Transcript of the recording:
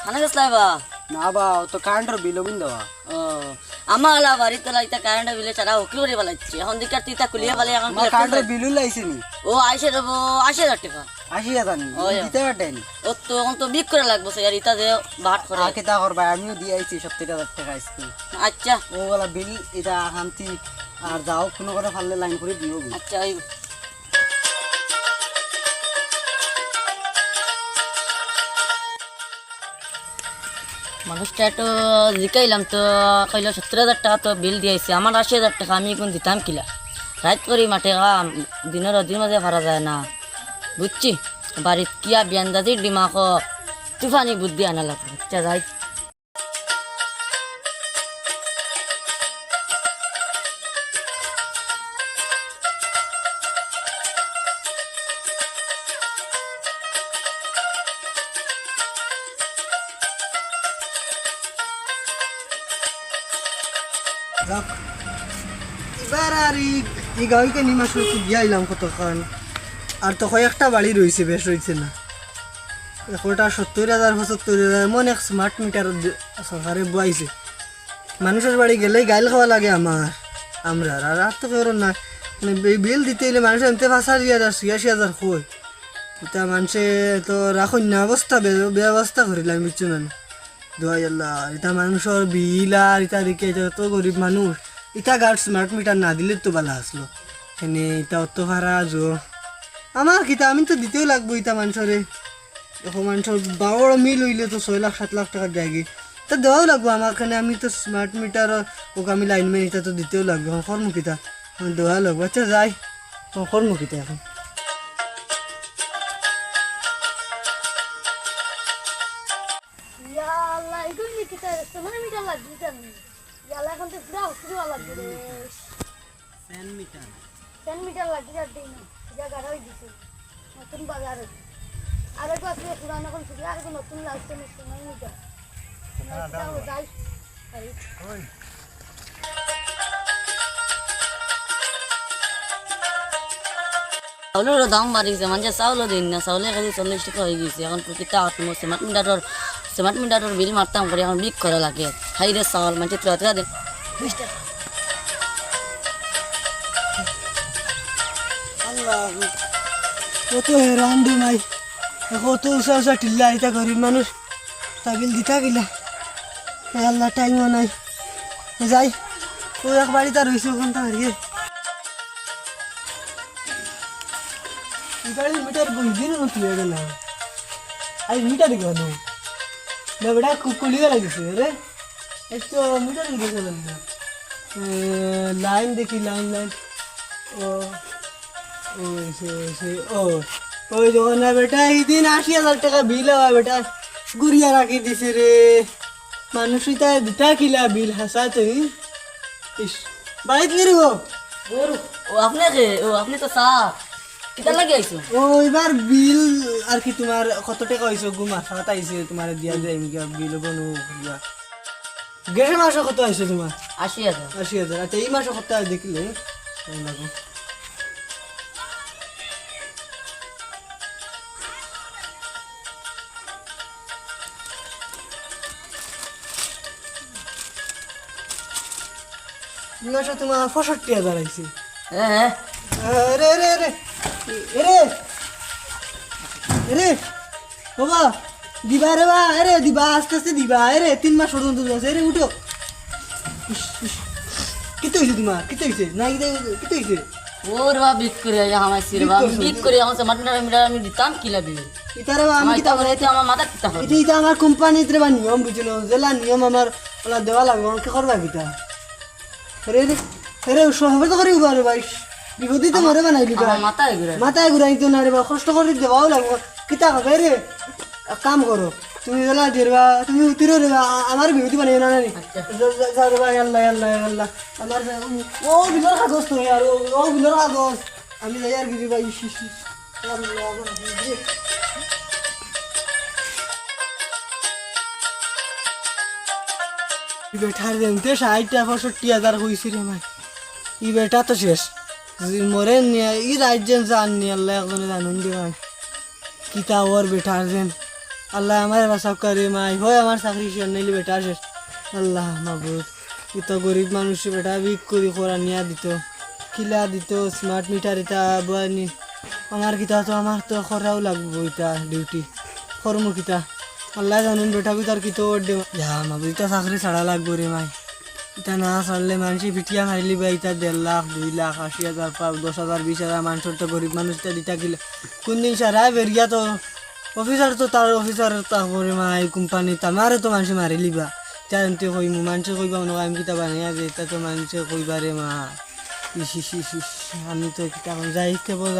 খানা গেছলাই বা না বা ও তো কারেন্টের বিল বিন দেওয়া ও আমার আলা বাড়িতে লাইতা কারেন্ট বিলে ছাড়া হকি করে বালাইছে এখন দিকার তিতা কুলিয়ে বালাই এখন আমার কারেন্টের বিলও লাইছে নি ও আইসে দেবো 80,000 টাকা 80,000 নি ওই। দিতে পারতেন ও তো এখন তো বিক করে লাগবো স্যার ইতা যে বাট করে আকে তা করবা আমিও দিয়ে আইছি 70,000 টাকা আজকে আচ্ছা ও বলা বিল এটা হামতি আর যাও কোনো কথা ফাললে লাইন করে দিও আচ্ছা ওই মানুষটা একটু জিকাইলাম তো কইল 70,000 টাকা তো বিল দিয়েছে আমার 80,000 টাকা আমি এখন দিতাম কিলা রাত করি মাঠে দিনের অধীর মাঝে ভাড়া যায় না বুঝছি বাড়িত কিয়া বিয়ান্দাজির ডিমাক তুফানি বুদ্ধি আনা লাগবে আচ্ছা যাই যাক এবার আর এই গাঁকে নিমাস গিয়ে আইলাম কতক্ষণ আর তো কয়েকটা বাড়ি রয়েছে বেশ রয়েছে না একটা 70,000 75,000 এমন এক স্মার্ট মিটার সরকারে বইছে মানুষের বাড়ি গেলেই গাইল খাওয়া লাগে আমরা আর তো কেউ না মানে বিল দিতে হইলে মানুষের এমতে 5,000 86,000 কই এটা মানুষে তো রাখুন না অবস্থা ব্যবস্থা করিলাম বুঝছো না দোয়াই আল্লাহ এটা মানুষের বিল আর এটা দেখে যত গরিব মানুষ এটা গাড় স্মার্ট মিটার না দিলে তো ভালো আসলো এখানে এটা অত ভাড়া জো আমার কিতা আমি তো দিতেও লাগবো এটা মানুষের এখন মানুষের বড় মিল হইলে তো 6 লাখ 7 লাখ টাকা দেয় তা দেওয়াও লাগবো আমার এখানে আমি তো স্মার্ট মিটার ওকে আমি লাইনম্যান এটা তো দিতেও লাগবো এখন কর্মকিতা আমি দেওয়া লাগবো আচ্ছা যাই কর্মকিতা এখন নতুন বাজার আরেকবার আসলে পুরানো কোন ছিল আর নতুন লাগছে সময় নিতে যাই চাউলের দাম বাড়িছে মানে চাউলও দিন না চাউলের কাছে 40 টাকা হয়ে গেছে এখন প্রকৃতা স্মার্ট মিটারের বিল মারতাম করে এখন বিক করা লাগে খাই রে চাউল মানে 3 টাকা দেন 20 টাকা আল্লাহ কত হেরান দি মাই কত উষা উষা টিল্লা এটা গরিব মানুষ তাবিল দিতা গিলা আল্লাহ টাইমও নাই যাই ও এক বাড়িতে রয়েছে ওখানটা হারিয়ে গাড়ি মিটার দিন তুলে গেল আজ মিটার গেল না বেটা কুলিয়ে লাগিছে রে একটু মিটার দেখে গেল না লাইন দেখি লাইন ও ওই যখন না বেটা এই দিন 80,000 টাকা বিল হয় বেটা গুড়িয়া রাখি দিছে রে মানুষ দিতা কিলা বিল হাসা তুই ইস বাড়িতে গেলি গো ও আপনি তো সার কিটা লাগে আইছো ও এবার বিল আর কি তোমার কত টাকা হয়েছে গো মাথা আইছে তোমার দিয়া যায় বিল বনু গেছে মাসে কত আইছে তোমার 80,000 80,000 আচ্ছা এই মাসে কত দেখিলে লাগো মাসে তোমার 65,000 আইছে হ্যাঁ রে রে রে রে রে বাবা দিবা রে বা আরে দিবা আস্তে আস্তে দিবা আরে 3 মাস পর্যন্ত আছে রে উঠো কিতে হইছে তোমার কিতে হইছে না কিতে হইছে ওর বা বিক করে আমার সিরবা বিক করে আমার স্মার্ট মিটার আমি দিতাম কি লাগবে ইতারে আমি আমি কিতা তো আমার মাথা কিতা হবে এটা আমার কোম্পানিতে বা নিয়ম বুঝলো জেলা নিয়ম আমার ওলা দেওয়া লাগবে কি করবা কিতা রে রে রে সহবে তো করিবা রে ভাই বিপদিতে মরে বানাই দিবা আমার মাথায় ঘুরাই তো না রে বা কষ্ট করে দেওয়াও লাগবে কিতা হবে রে এক কাম করো তুমি জেলা দিবা তুমি উতিরো রে আমার বিপদি বানাই না রে যাও রে ভাই আল্লাহ আল্লাহ আল্লাহ আমার ও বিলর কাগজ তো আর ও বিলর কাগজ আমি যাই আর কি ভাই বেটার দেনতে 60,000 হয়েছে রে ভাই ই বেটা তো শেষ মরে নিয়ে ই রাজ্যেন জান নিয়ে আল্লাহ একজনে জানুন দি ভাই কিতা ওর বেটার যেন আল্লাহ আমার বাঁচাও করে মাই হয় আমার চাকরি শেষ নাইলে বেটা শেষ আল্লাহ মাবুদ এত গরিব মানুষ বেটা বিক করি করা নিয়া দিত কিলা দিত স্মার্ট মিটার এটা বানি আমার কিতা তো আমার তো করাও লাগবো এটা ডিউটি কর্ম কিতা আল্লাহ জানুন বেটা তার কি তো দে যা মাবুদ এটা চাকরি ছাড়া লাগবো রে মাই এটা না ছাড়লে মানুষে পিটিয়া মারিলি বা এটা 1.5 লাখ 2 লাখ 80,000 10,000 20,000 মানুষের তো গরিব মানুষটা দিতা গেলে কোন দিন সারায় বেরিয়া তো অফিসার তো তার অফিসার তারপরে মাই কোম্পানি তামারে তো মানুষে মারি লিবা জানতে কইমু মানুষে কইবা মনে আমি কিতা বানাইয়া যে এটা তো মানুষে কইবারে মা ইস ইস ইস ইস, আমি তো কিতা যাই কেবল